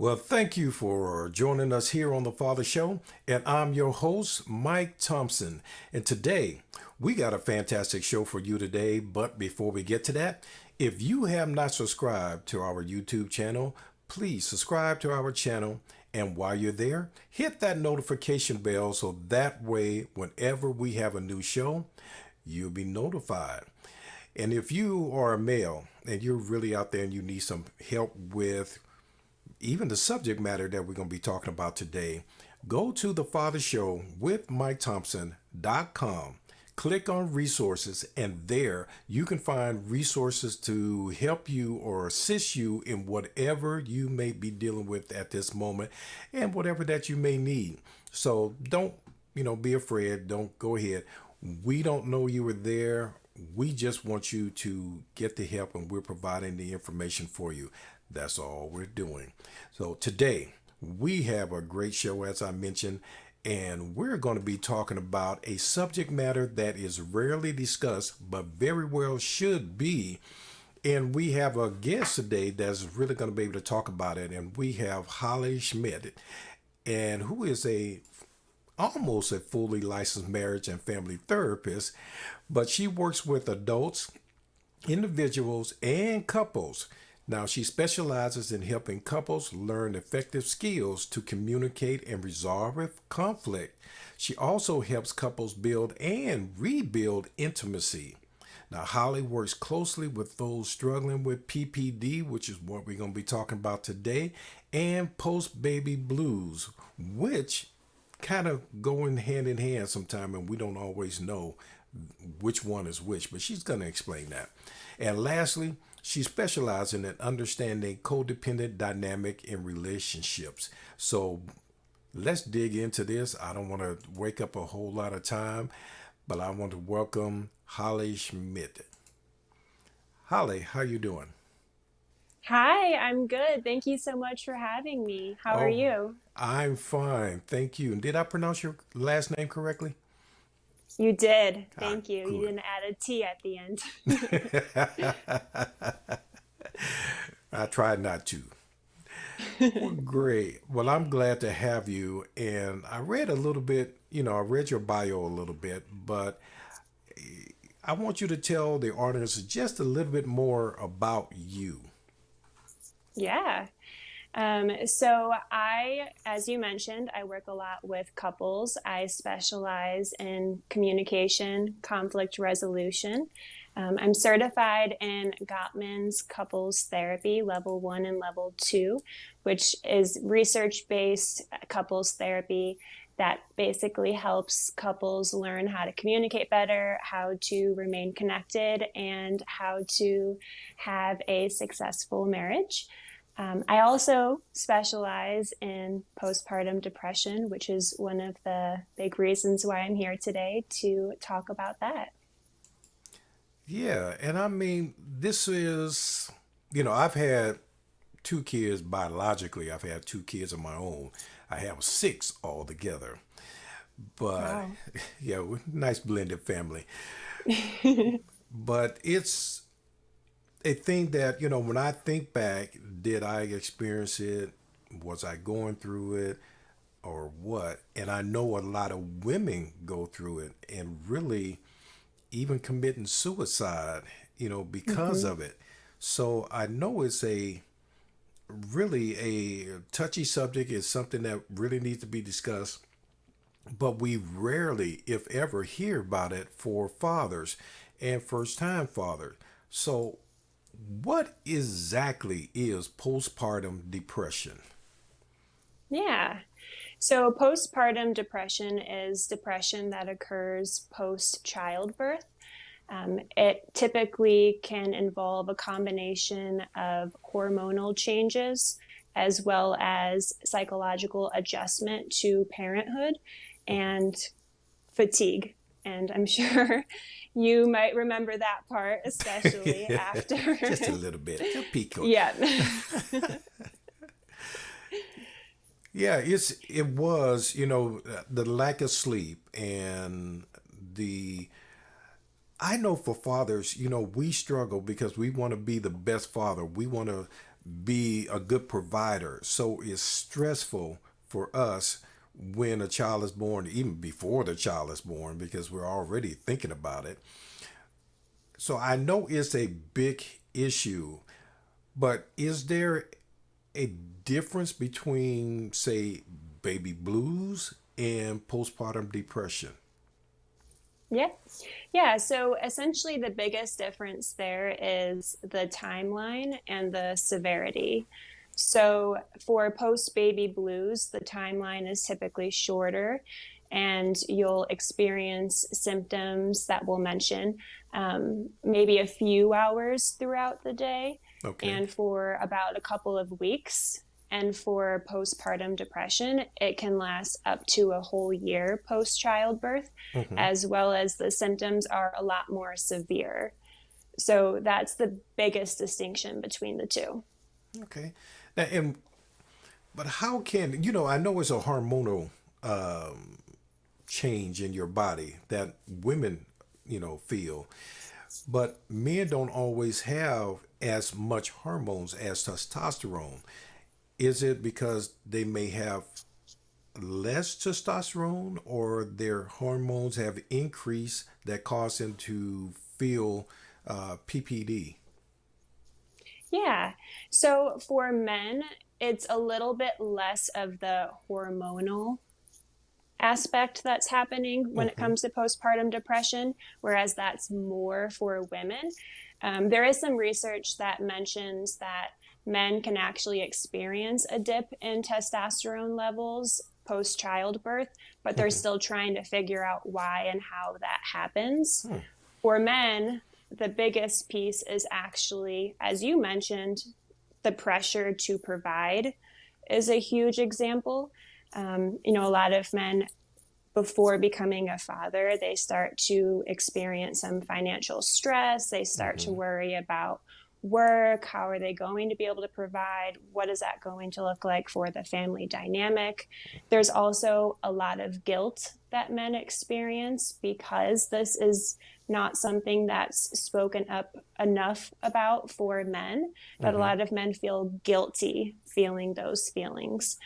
Well, thank you for joining us here on the Father Show. And I'm your host, Mike Thompson. And today, we got a fantastic show for you today. But before we get to that, if you have not subscribed to our YouTube channel, please subscribe to our channel. And while you're there, hit that notification bell so that way, whenever we have a new show, you'll be notified. And if you are a male and you're really out there and you need some help with even the subject matter that we're going to be talking about today, go to the Father Show with MikeThompson.com. Click on resources, and there you can find resources to help you or assist you in whatever you may be dealing with at this moment and whatever that you may need. So don't, be afraid. Don't go ahead. We don't know you were there. We just want you to get the help, and we're providing the information for you. That's all we're doing. So today we have a great show, as I mentioned, and we're going to be talking about a subject matter that is rarely discussed, but very well should be. And we have a guest today that's really going to be able to talk about it. And we have Hollie Schmid, and who is almost a fully licensed marriage and family therapist, but she works with adults, individuals, and couples. Now, she specializes in helping couples learn effective skills to communicate and resolve conflict. She also helps couples build and rebuild intimacy. Now, Hollie works closely with those struggling with PPD, which is what we're going to be talking about today, and post-baby blues, which kind of go in hand sometimes, and we don't always know which one is which, but she's going to explain that. And lastly, she specializes in understanding codependent dynamic in relationships. So let's dig into this. I don't want to wake up a whole lot of time, but I want to welcome Hollie Schmid. Hollie, how you doing? Hi, I'm good. Thank you so much for having me. How are Oh, you? I'm fine. Thank you. And did I pronounce your last name correctly? You did. Ah, Thank you. You good. didn't add a T at the end. I tried not to. Well, great. Well, I'm glad to have you. And I read a little bit, I read your bio a little bit, but I want you to tell the audience just a little bit more about you. Yeah. As you mentioned, I work a lot with couples. I specialize in communication, conflict resolution. I'm certified in Gottman's couples therapy, level 1 and level 2, which is research-based couples therapy that basically helps couples learn how to communicate better, how to remain connected, and how to have a successful marriage. I also specialize in postpartum depression, which is one of the big reasons why I'm here today to talk about that. Yeah. And I mean, this is, I've had two kids biologically. I've had two kids of my own. I have six altogether. But Wow. yeah, nice blended family. But it's a thing that, when I think back, did I experience it? Was I going through it or what? And I know a lot of women go through it and really even committing suicide, because hmm of it. So I know it's a really a touchy subject. It's something that really needs to be discussed, but we rarely, if ever, hear about it for fathers and first time fathers. So what exactly is postpartum depression? Yeah. So postpartum depression is depression that occurs post childbirth. It typically can involve a combination of hormonal changes as well as psychological adjustment to parenthood and fatigue. And I'm sure you might remember that part, especially after. Just a little bit, just peek. Yeah. Yeah, it was, the lack of sleep and the I know for fathers, we struggle because we want to be the best father. We want to be a good provider. So it's stressful for us when a child is born, even before the child is born, because we're already thinking about it. So I know it's a big issue, but is there a difference between, say, baby blues and postpartum depression? Yeah. Yeah. So essentially, the biggest difference there is the timeline and the severity. So for post baby blues, the timeline is typically shorter, and you'll experience symptoms that we'll mention maybe a few hours throughout the day Okay. and for about a couple of weeks. And for postpartum depression, it can last up to a whole year post childbirth, Hmm. as well as the symptoms are a lot more severe. So that's the biggest distinction between the two. Okay. Now, but how can, I know it's a hormonal change in your body that women, feel, but men don't always have as much hormones as testosterone. Is it because they may have less testosterone, or their hormones have increased that cause them to feel PPD? Yeah. So for men, it's a little bit less of the hormonal aspect that's happening when it Hmm. comes to postpartum depression, whereas that's more for women. There is some research that mentions that men can actually experience a dip in testosterone levels post childbirth, but they're Hmm. still trying to figure out why and how that happens. Hmm. For men, the biggest piece is actually, as you mentioned, the pressure to provide is a huge example. A lot of men before becoming a father, they start to experience some financial stress. They start to Hmm. worry about work. How are they going to be able to provide? What is that going to look like for the family dynamic? There's also a lot of guilt that men experience because this is not something that's spoken up enough about for men, that a Hmm. lot of men feel guilty feeling those feelings.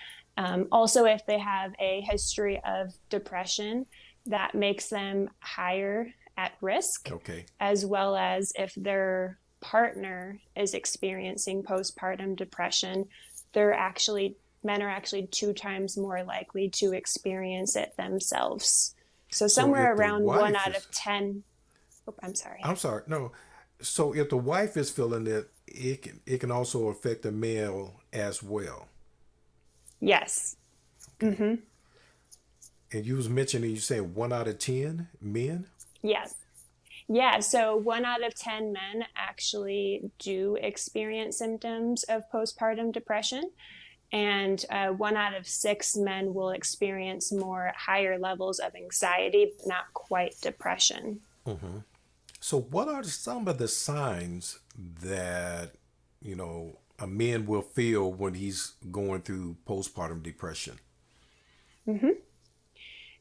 Also, if they have a history of depression, that makes them higher at risk, Okay. as well as if their partner is experiencing postpartum depression, men are actually 2 times more likely to experience it themselves. So So somewhere if the around one wife out is, of 10, oh, I'm sorry. I'm sorry, no. So if the wife is feeling it, it can also affect the male as well. Yes. Okay. Hmm. And you was mentioning, you saying 1 out of 10 men. Yes. Yeah, so 1 out of 10 men actually do experience symptoms of postpartum depression, and 1 out of 6 men will experience more higher levels of anxiety, but not quite depression. Hmm. So what are some of the signs that a man will feel when he's going through postpartum depression? Hmm.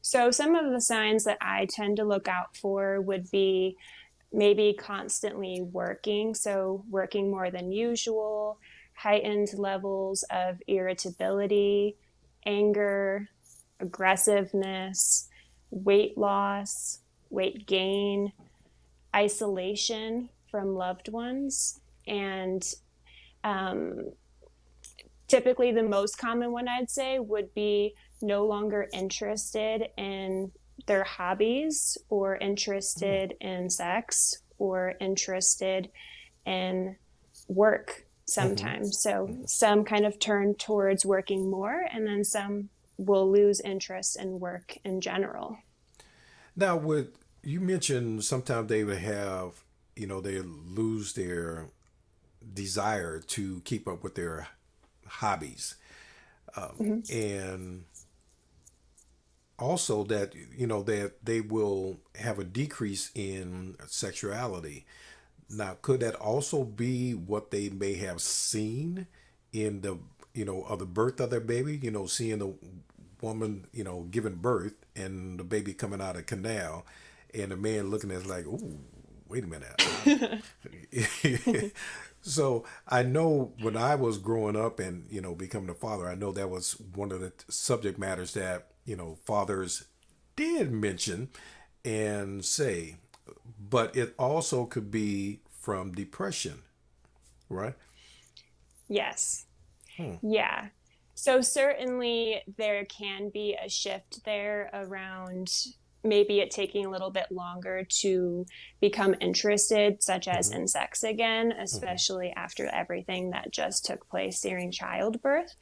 So, some of the signs that I tend to look out for would be maybe constantly working, so working more than usual, heightened levels of irritability, anger, aggressiveness, weight loss, weight gain, isolation from loved ones, and um, typically the most common one I'd say would be no longer interested in their hobbies or Hmm. interested in sex or interested in work Hmm. sometimes. So some kind of turn towards working more, and then some will lose interest in work in general. Now, with you mentioned sometimes they would have, they lose their desire to keep up with their hobbies, Mhm. and also that that they will have a decrease in sexuality. Now, could that also be what they may have seen in the of the birth of their baby? Seeing the woman giving birth and the baby coming out of canal, and the man looking at it like, ooh, wait a minute. So I know when I was growing up and, becoming a father, I know that was one of the subject matters that, fathers did mention and say, but it also could be from depression, right? Yes. Hmm. Yeah. So certainly there can be a shift there around maybe it taking a little bit longer to become interested, such as Hmm. in sex again, Hmm. especially after everything that just took place during childbirth.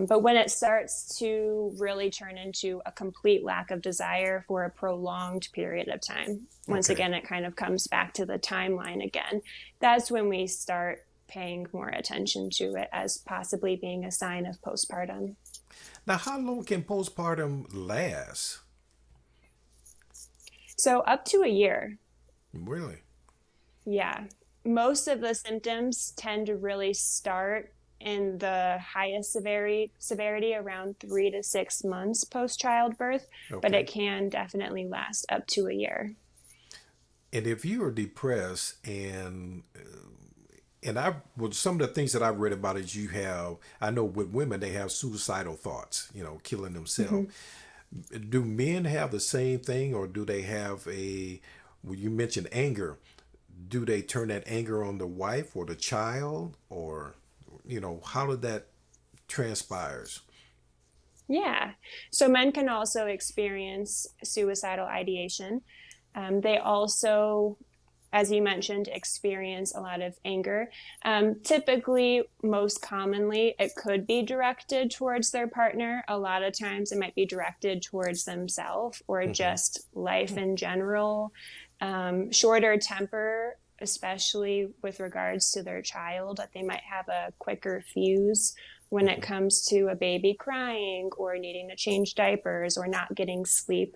But when it starts to really turn into a complete lack of desire for a prolonged period of time, once Okay. again, it kind of comes back to the timeline again. That's when we start paying more attention to it as possibly being a sign of postpartum. Now, how long can postpartum last? So, up to a year. Really? Yeah. Most of the symptoms tend to really start in the highest severity around 3 to 6 months post childbirth, but Okay. it can definitely last up to a year. And if you are depressed and I well, some of the things that I've read about is I know with women they have suicidal thoughts, killing themselves. Mhm. Do men have the same thing, or do they have well, you mentioned anger? Do they turn that anger on the wife or the child, or how did that transpires? Yeah. So men can also experience suicidal ideation. They also, as you mentioned, experience a lot of anger. Typically, most commonly, it could be directed towards their partner. A lot of times, it might be directed towards themselves or Hmm. just life in general. Shorter temper, especially with regards to their child, that they might have a quicker fuse when it Hmm. comes to a baby crying or needing to change diapers or not getting sleep.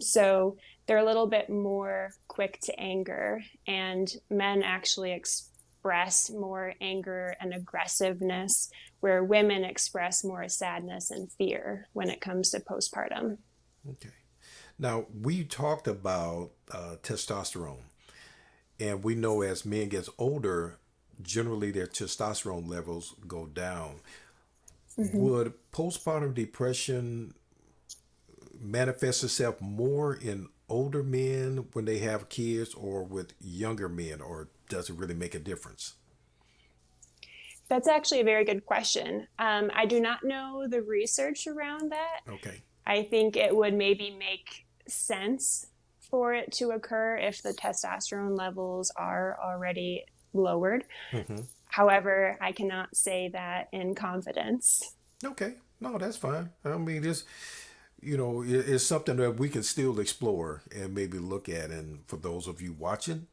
So they're a little bit more quick to anger, and men actually express more anger and aggressiveness, where women express more sadness and fear when it comes to postpartum. Okay. Now we talked about testosterone, and we know as men gets older, generally their testosterone levels go down. Mm-hmm. Would postpartum depression manifest itself more in older men when they have kids or with younger men, or does it really make a difference? That's actually a very good question. I do not know the research around that. Okay. I think it would maybe make sense for it to occur if the testosterone levels are already lowered. Hmm. However, I cannot say that in confidence. Okay. No, that's fine. I mean, it's something that we can still explore and maybe look at. And for those of you watching,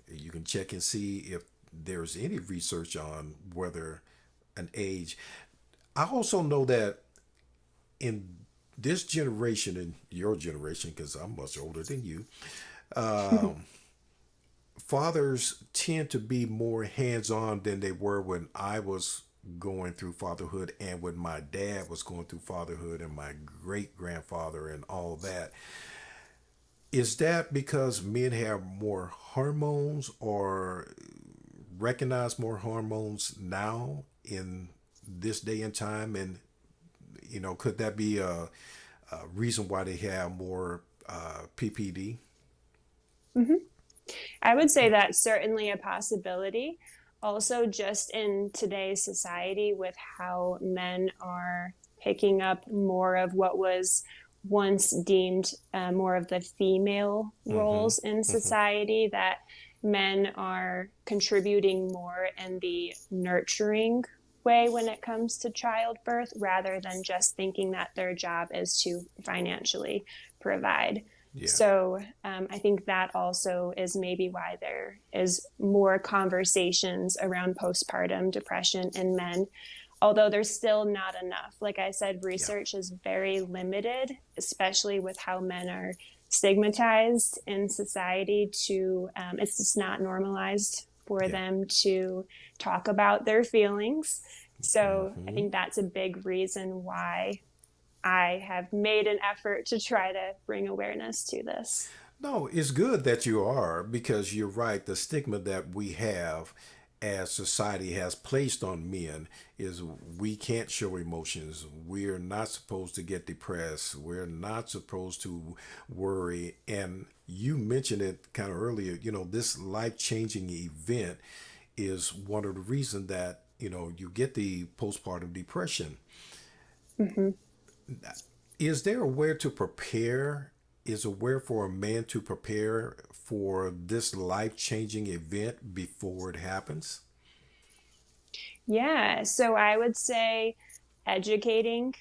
you can check and see if there's any research on whether an age. I also know that in this generation, in your generation, because I'm much older than you, um, fathers tend to be more hands on than they were when I was going through fatherhood and when my dad was going through fatherhood and my great grandfather and all that. Is that because men have more hormones or recognize more hormones now in this day and time? And, could that be a reason why they have more PPD? Mm-hmm. I would say that's certainly a possibility. Also, just in today's society, with how men are picking up more of what was once deemed more of the female Mm-hmm. roles in Mm-hmm. society, that men are contributing more in the nurturing way when it comes to childbirth rather than just thinking that their job is to financially provide. Yeah. So I think that also is maybe why there is more conversations around postpartum depression in men, although there's still not enough. Like I said, Yeah. research is very limited, especially with how men are stigmatized in society. It's just not normalized for Yeah. them to talk about their feelings. So I Mm-hmm. think that's a big reason why I have made an effort to try to bring awareness to this. No, it's good that you are because you're right. The stigma that we have as society has placed on men is we can't show emotions. We're not supposed to get depressed. We're not supposed to worry. And you mentioned it kind of earlier, this life changing event is one of the reasons that, you get the postpartum depression. Hmm. Is there a way to prepare? Is a way for a man to prepare for this life changing event before it happens? Yeah, so I would say educating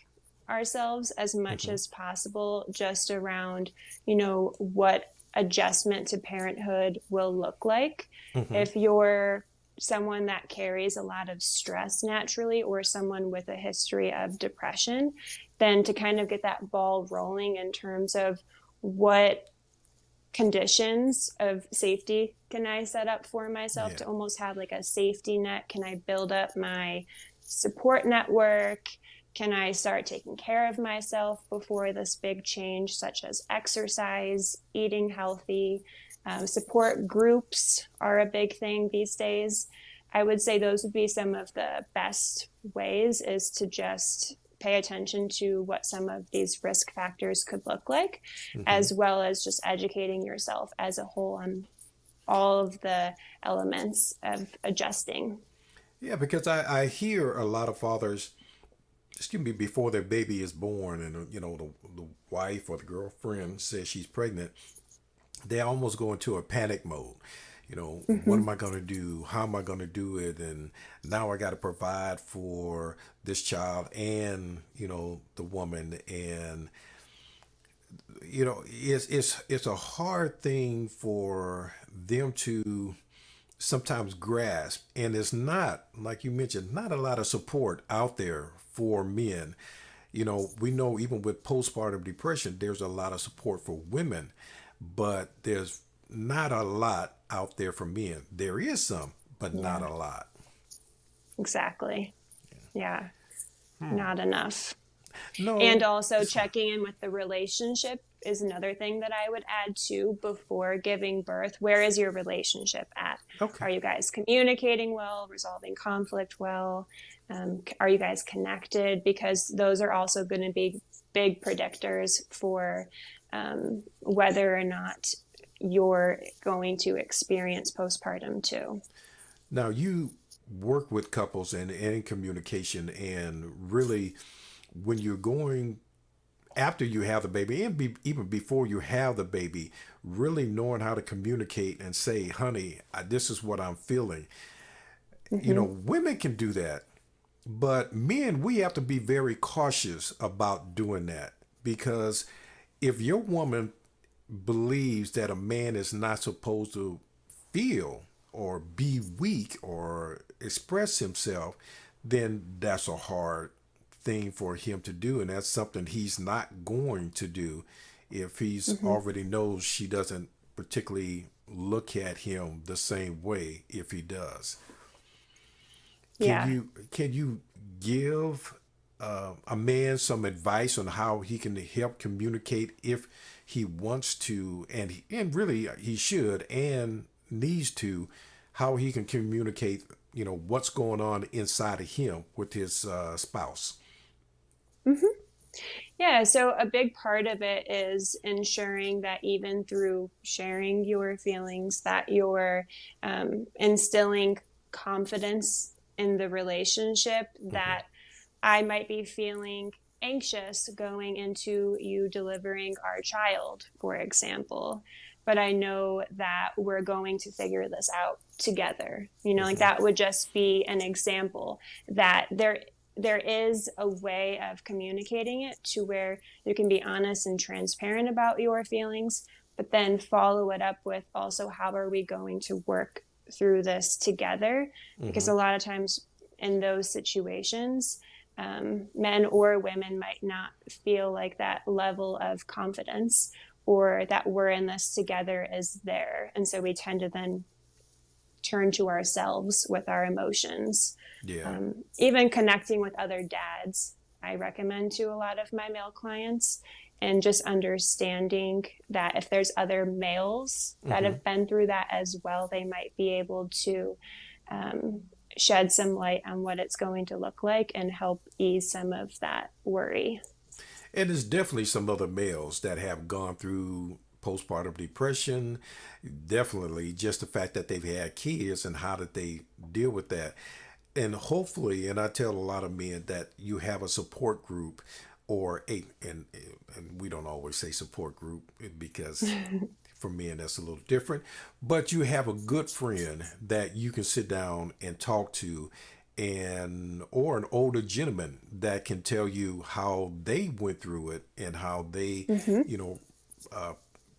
ourselves as much Hmm. as possible just around, what adjustment to parenthood will look like. Hmm. If you're someone that carries a lot of stress naturally or someone with a history of depression, then to kind of get that ball rolling in terms of what conditions of safety can I set up for myself Yeah. to almost have like a safety net? Can I build up my support network? Can I start taking care of myself before this big change, such as exercise, eating healthy? Support groups are a big thing these days. I would say those would be some of the best ways is to just pay attention to what some of these risk factors could look like, Hmm. as well as just educating yourself as a whole on all of the elements of adjusting. Yeah, because I hear a lot of fathers, excuse me, before their baby is born, and the wife or the girlfriend says she's pregnant, they almost go into a panic mode. What Mm-hmm. am I going to do? How am I going to do it? And now I got to provide for this child and the woman, and it's a hard thing for them to sometimes grasp, and it's not like you mentioned, not a lot of support out there for men. We know even with postpartum depression, there's a lot of support for women, but there's not a lot out there for men. There is some, but not Yeah, a lot. exactly. Yeah, not enough. And No, also it's not. checking in with the relationship is another thing that I would add to before giving birth. Where is your relationship at? Okay. Are you guys communicating well, resolving conflict well? Are you guys connected? Because those are also going to be big predictors for whether or not you're going to experience postpartum too. Now you work with couples and in communication, and really when you're going after you have the baby, and even before you have the baby, really knowing how to communicate and say, honey, this is what I'm feeling. Mm-hmm. Women can do that, but men, we have to be very cautious about doing that, because if your woman believes that a man is not supposed to feel or be weak or express himself, then that's a hard thing for him to do. And that's something he's not going to do if he's Mm-hmm. already knows she doesn't particularly look at him the same way if he does. Can Yeah. you give a man some advice on how he can help communicate if he wants to, and really he should and needs to, how he can communicate, what's going on inside of him with his spouse? Mm-hmm. Yeah, so a big part of it is ensuring that even through sharing your feelings, that you're instilling confidence in the relationship, Hmm. that I might be feeling anxious going into you delivering our child, for example. But I know that we're going to figure this out together. Like Hmm. that would just be an example that there is a way of communicating it to where you can be honest and transparent about your feelings, but then follow it up with also how are we going to work through this together? Because Hmm. a lot of times in those situations, men or women might not feel like that level of confidence or that we're in this together is there. And so we tend to then turn to ourselves with our emotions. Yeah. Even connecting with other dads, I recommend to a lot of my male clients and just understanding that if there's other males that have been through that as well, they might be able to shed some light on what it's going to look like and help ease some of that worry. And there's definitely some other males that have gone through postpartum depression. Definitely just the fact that they've had kids and how did they deal with that. And hopefully, and I tell a lot of men that you have a support group or and we don't always say support group because for men that's a little different, but you have a good friend that you can sit down and talk to, and or an older gentleman that can tell you how they went through it and how they you know uh,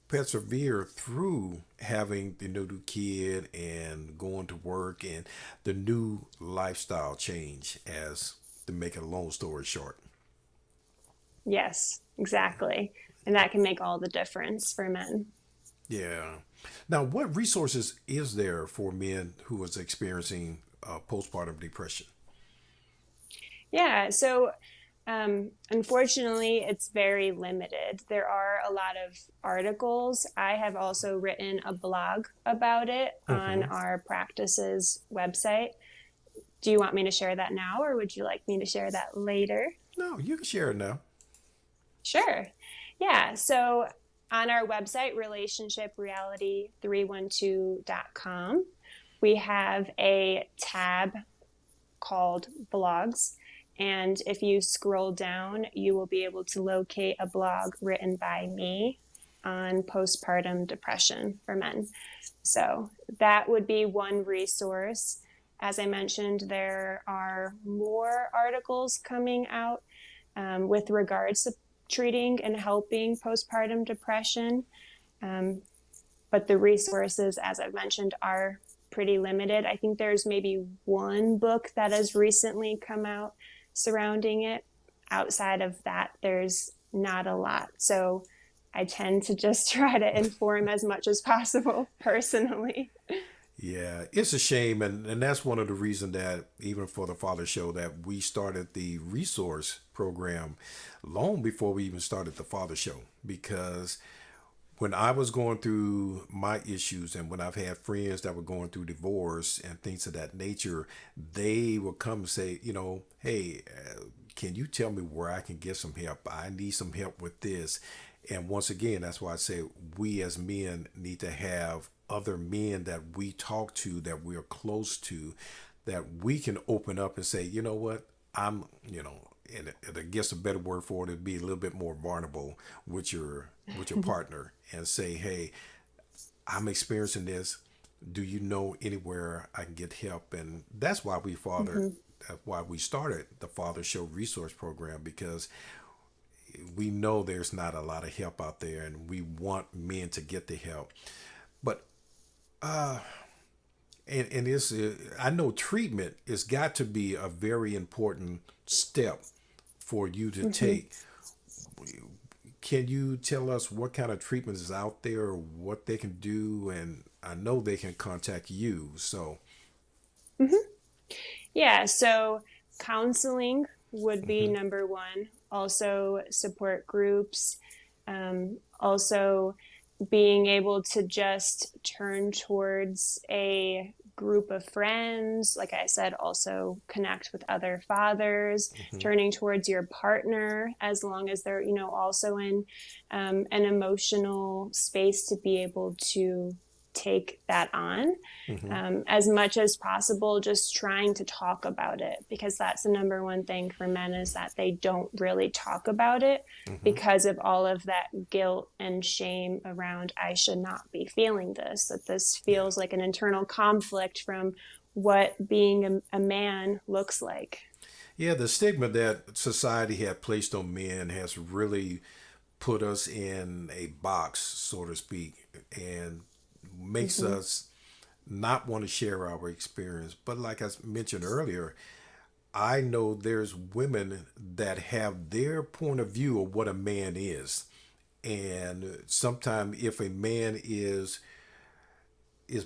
persevere through having the new kid and going to work and the new lifestyle change, as to make a long story short. Yes, exactly. And that can make all the difference for men. Yeah. Now, what resources is there for men who is experiencing postpartum depression? Yeah, so unfortunately, it's very limited. There are a lot of articles. I have also written a blog about it on Hmm. our practices website. Do you want me to share that now, or would you like me to share that later? No, you can share it now. Sure. Yeah. So on our website, relationshipreality312.com, we have a tab called blogs. And if you scroll down, you will be able to locate a blog written by me on postpartum depression for men. So that would be one resource. As I mentioned, there are more articles coming out with regards to treating and helping postpartum depression. Um, but the resources, as I've mentioned, are pretty limited. I think there's maybe one book that has recently come out surrounding it. Outside of that, there's not a lot. So I tend to just try to inform as much as possible personally. Yeah, it's a shame, and that's one of the reasons that even for the Father Show that we started the resource program long before we even started the Father Show, because when I was going through my issues and when I've had friends that were going through divorce and things of that nature, they would come and say, hey, can you tell me where I can get some help? I need some help with this. And once again, that's why I say we as men need to have other men that we talk to, that we're close to, that we can open up and say, you know what, and I guess a better word for it would be a little bit more vulnerable with your partner and say, hey, I'm experiencing this. Do you know anywhere I can get help? And that's why we started the Father Show Resource Program, because we know there's not a lot of help out there and we want men to get the help. But and it's I know treatment has got to be a very important step for you to Mm-hmm. take. Can you tell us what kind of treatment is out there, what they can do? And I know they can contact you. So, Mm-hmm. Yeah, so counseling would be hmm number one. Also, support groups. Also, being able to just turn towards a group of friends. Like I said, also connect with other fathers, hmm turning towards your partner, as long as they're, also in an emotional space to be able to take that on, hmm as much as possible, just trying to talk about it, because that's the number one thing for men, is that they don't really talk about it hmm because of all of that guilt and shame around, I should not be feeling this, that this yeah, feels like an internal conflict from what being a man looks like. yeah. The stigma that society had placed on men has really put us in a box, so to speak, and makes Mm-hmm. us not want to share our experience. But like I mentioned earlier, I know there's women that have their point of view of what a man is. And sometimes if a man is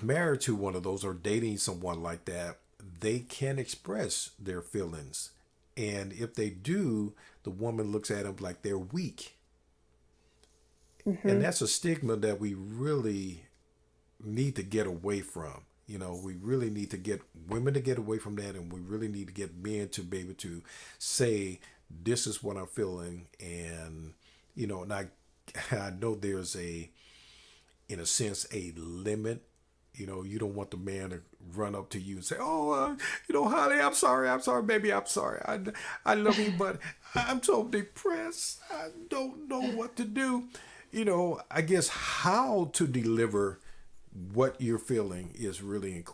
married to one of those or dating someone like that, they can express their feelings. And if they do, the woman looks at them like they're weak. And that's a stigma that we really need to get away from. We really need to get women to get away from that, and we really need to get men to be able to say, this is what I'm feeling. And, and I know there's in a sense, a limit. You don't want the man to run up to you and say, "Oh, honey, I'm sorry, baby, I'm sorry. I love you, but I'm so depressed. I don't know what to do." I guess how to deliver what you're feeling is really,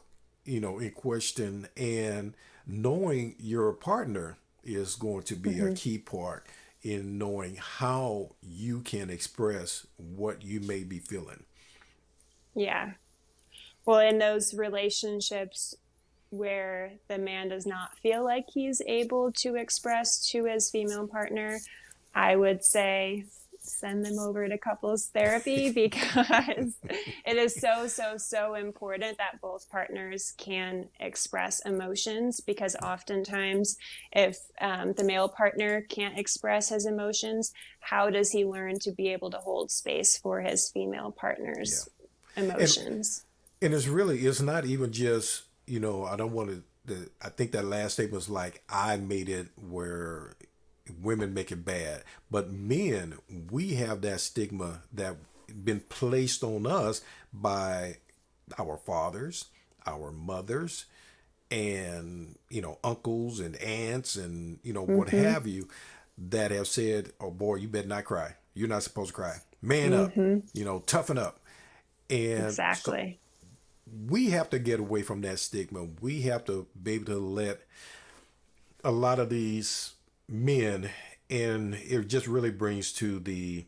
in question, and knowing your partner is going to be a key part in knowing how you can express what you may be feeling. Yeah. Well, in those relationships where the man does not feel like he's able to express to his female partner, I would say send them over to couples therapy, because it is so, so, so important that both partners can express emotions, because oftentimes if the male partner can't express his emotions, how does he learn to be able to hold space for his female partner's emotions? And it's not even just, I don't want to, I think that last statement was like, I made it where women make it bad. But men, we have that stigma that been placed on us by our fathers, our mothers, and, uncles and aunts and, what have you, that have said, oh boy, you better not cry. You're not supposed to cry. Man up, toughen up. And exactly. So we have to get away from that stigma. We have to be able to let a lot of these men, and it just really brings to the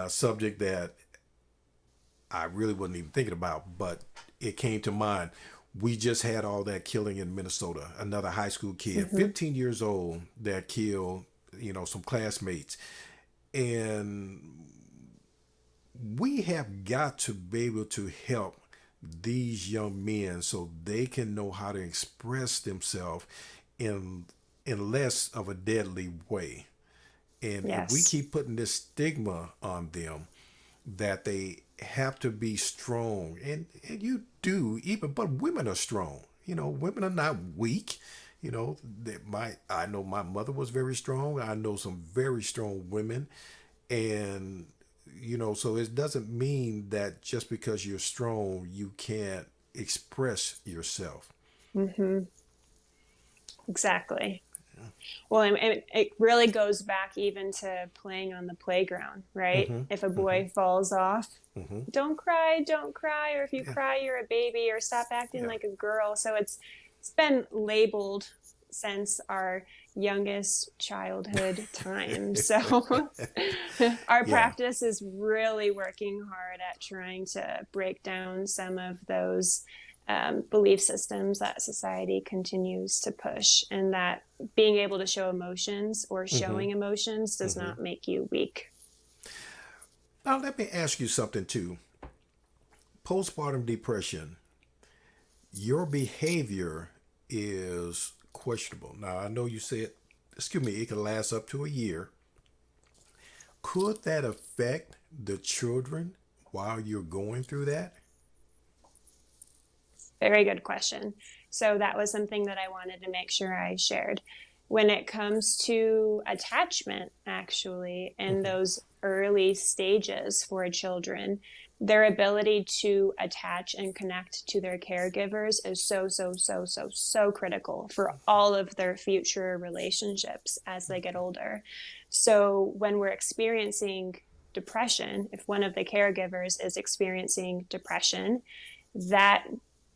subject that I really wasn't even thinking about, but it came to mind. We just had all that killing in Minnesota. Another high school kid, 15 years old, that killed, some classmates. And we have got to be able to help these young men so they can know how to express themselves in less of a deadly way. And if we keep putting this stigma on them that they have to be strong, and you do, but women are strong. Women are not weak. I know my mother was very strong. I know some very strong women, and so it doesn't mean that just because you're strong, you can't express yourself. Exactly. Yeah. Well, and it really goes back even to playing on the playground, right? If a boy falls off, don't cry, or if you cry, you're a baby, or stop acting like a girl. So it's been labeled since our youngest childhood time. So our practice is really working hard at trying to break down some of those belief systems that society continues to push, and that being able to show emotions or showing emotions does not make you weak. Now, let me ask you something too. Postpartum depression, your behavior is questionable. Now, I know you said, it can last up to a year. Could that affect the children while you're going through that? Very good question. So that was something that I wanted to make sure I shared. When it comes to attachment, actually, in those early stages for children, their ability to attach and connect to their caregivers is so critical for all of their future relationships as they get older. So when we're experiencing depression, if one of the caregivers is experiencing depression, that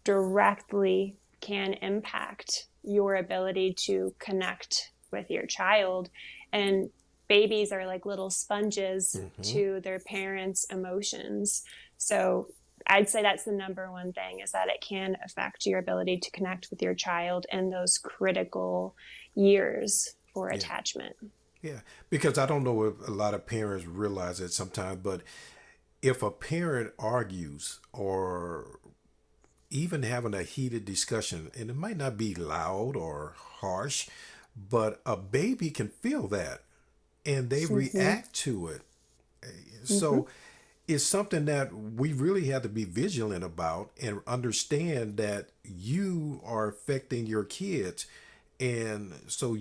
directly can impact your ability to connect with your child. And babies are like little sponges to their parents' emotions. So I'd say that's the number one thing, is that it can affect your ability to connect with your child in those critical years for attachment. Yeah, because I don't know if a lot of parents realize it sometimes, but if a parent argues or even having a heated discussion, and it might not be loud or harsh, but a baby can feel that and they react to it. Mm-hmm. So it's something that we really have to be vigilant about and understand that you are affecting your kids. And so,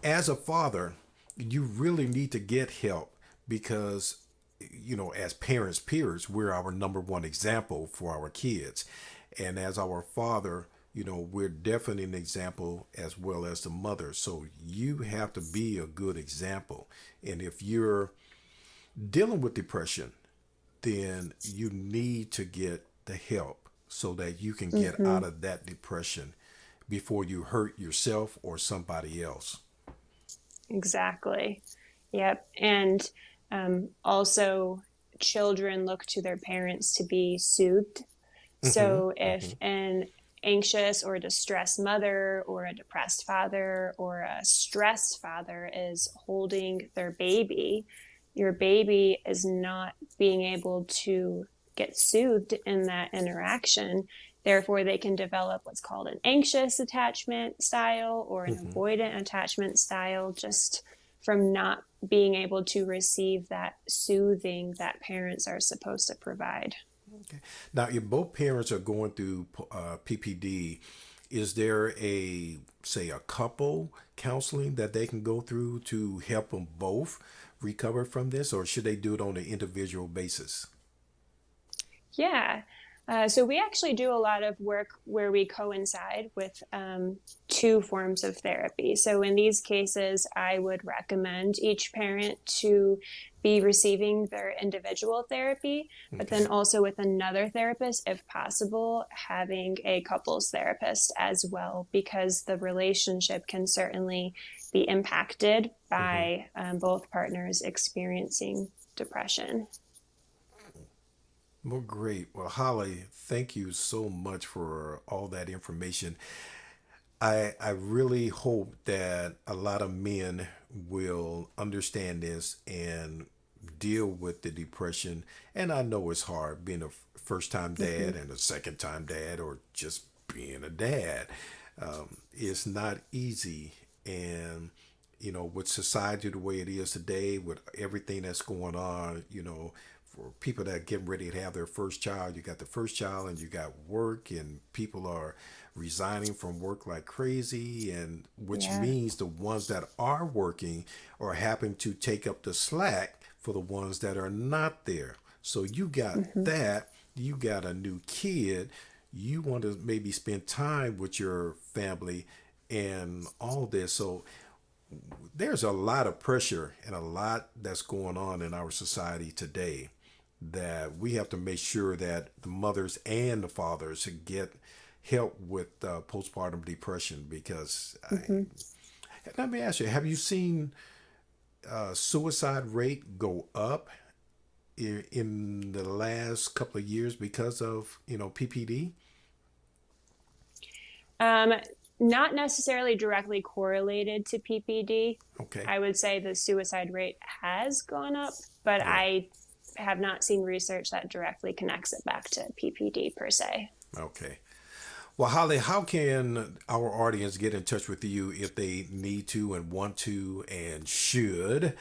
as a father, you really need to get help because, as parents, peers, we're our number one example for our kids. And as our father, we're definitely an example as well as the mother. So you have to be a good example. And if you're dealing with depression, then you need to get the help so that you can get Mm-hmm. out of that depression before you hurt yourself or somebody else. Exactly. Yep. And also, children look to their parents to be soothed. Mm-hmm. So if Mm-hmm. an anxious or distressed mother or a depressed father or a stressed father is holding their baby, your baby is not being able to get soothed in that interaction. Therefore, they can develop what's called an anxious attachment style or an Mm-hmm. avoidant attachment style, just from not being able to receive that soothing that parents are supposed to provide. Okay. Now, if both parents are going through PPD, is there say, a couple counseling that they can go through to help them both recover from this, or should they do it on an individual basis? Yeah. So we actually do a lot of work where we coincide with two forms of therapy. So in these cases, I would recommend each parent to be receiving their individual therapy, but Okay. then also with another therapist, if possible, having a couples therapist as well, because the relationship can certainly be impacted Mm-hmm. by both partners experiencing depression. Well, great. Well, Holly, thank you so much for all that information. I really hope that a lot of men will understand this and deal with the depression. And I know it's hard being a first time Mm-hmm. dad and a second time dad or just being a dad. It's not easy. And, with society the way it is today, with everything that's going on, for people that are getting ready to have their first child, you got the first child and you got work, and people are resigning from work like crazy, and which Yeah. means the ones that are working are having to take up the slack for the ones that are not there. So you got Mm-hmm. that, you got a new kid, you want to maybe spend time with your family and all this. So there's a lot of pressure and a lot that's going on in our society today that we have to make sure that the mothers and the fathers get help with postpartum depression because Mm-hmm. let me ask you, have you seen suicide rate go up in the last couple of years because of PPD? Um, Not necessarily directly correlated to PPD. Okay. I would say the suicide rate has gone up, but Yeah. I have not seen research that directly connects it back to PPD per se. Okay. Well, Holly, how can our audience get in touch with you if they need to and want to and should?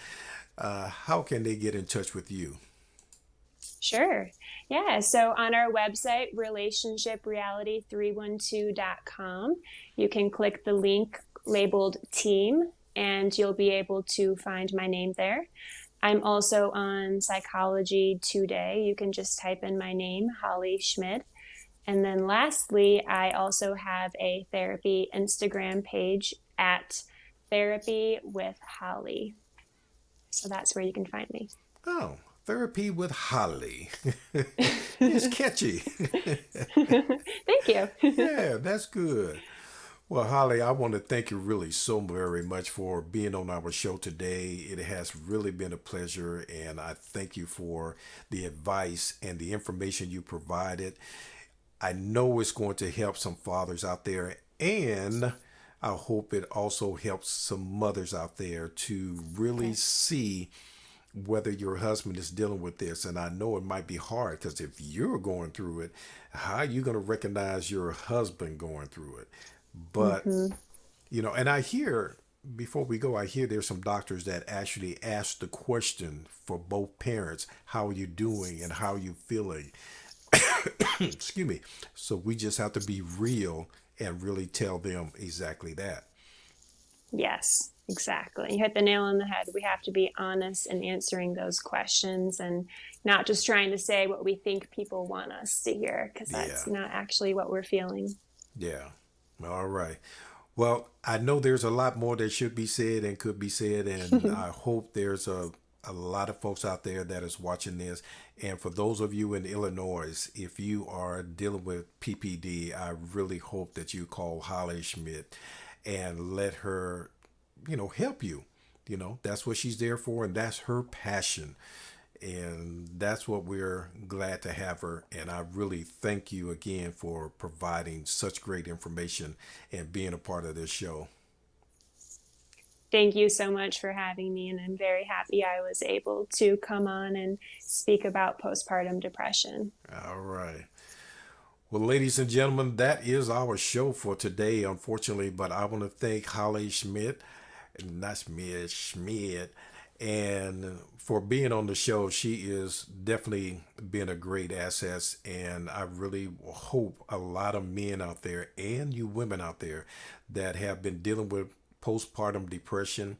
How can they get in touch with you? Sure. Yeah. So on our website, relationshipreality312.com, you can click the link labeled team and you'll be able to find my name there. I'm also on Psychology Today. You can just type in my name, Hollie Schmid. And then lastly, I also have a therapy Instagram page at Therapy with Hollie. So that's where you can find me. Oh, therapy with Holly. It's catchy. Thank you. Yeah, that's good. Well, Holly, I want to thank you really so very much for being on our show today. It has really been a pleasure, and I thank you for the advice and the information you provided. I know it's going to help some fathers out there, and I hope it also helps some mothers out there to really Okay. see whether your husband is dealing with this. And I know it might be hard because if you're going through it, how are you going to recognize your husband going through it? But, Mm-hmm. and I hear before we go, I hear there's some doctors that actually ask the question for both parents, how are you doing and how are you feeling? Excuse me. So we just have to be real and really tell them exactly that. Yes, exactly. You hit the nail on the head. We have to be honest in answering those questions and not just trying to say what we think people want us to hear, because Yeah. that's not actually what we're feeling. Yeah. All right. Well, I know there's a lot more that should be said and could be said, and I hope there's a lot of folks out there that is watching this. And for those of you in Illinois, if you are dealing with PPD, I really hope that you call Hollie Schmid and let her, help you. That's what she's there for, and that's her passion. And that's what we're glad to have her. And I really thank you again for providing such great information and being a part of this show. Thank you so much for having me, and I'm very happy I was able to come on and speak about postpartum depression. All right. Well, ladies and gentlemen, that is our show for today, unfortunately. But I want to thank Holly Schmidt, not Schmidt, Schmidt, and for being on the show. She is definitely been a great asset. And I really hope a lot of men out there and you women out there that have been dealing with postpartum depression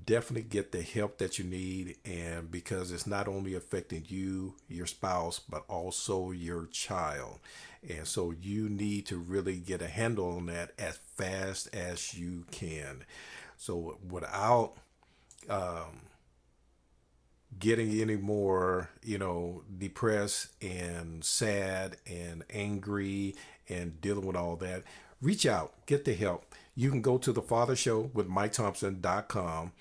definitely get the help that you need, and because it's not only affecting you, your spouse, but also your child. And so you need to really get a handle on that as fast as you can. So without getting any more, depressed and sad and angry and dealing with all that, reach out, get the help. You can go to the Father Show with MikeThompson.com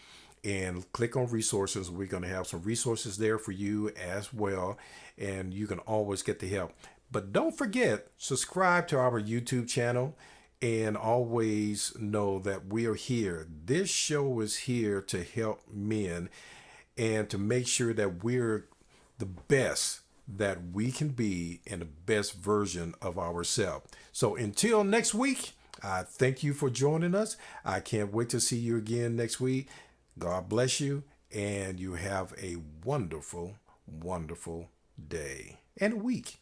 and click on resources. We're going to have some resources there for you as well. And you can always get the help. But don't forget, subscribe to our YouTube channel and always know that we are here. This show is here to help men and to make sure that we're the best that we can be and the best version of ourselves. So until next week, I thank you for joining us. I can't wait to see you again next week. God bless you, and you have a wonderful, wonderful day and week.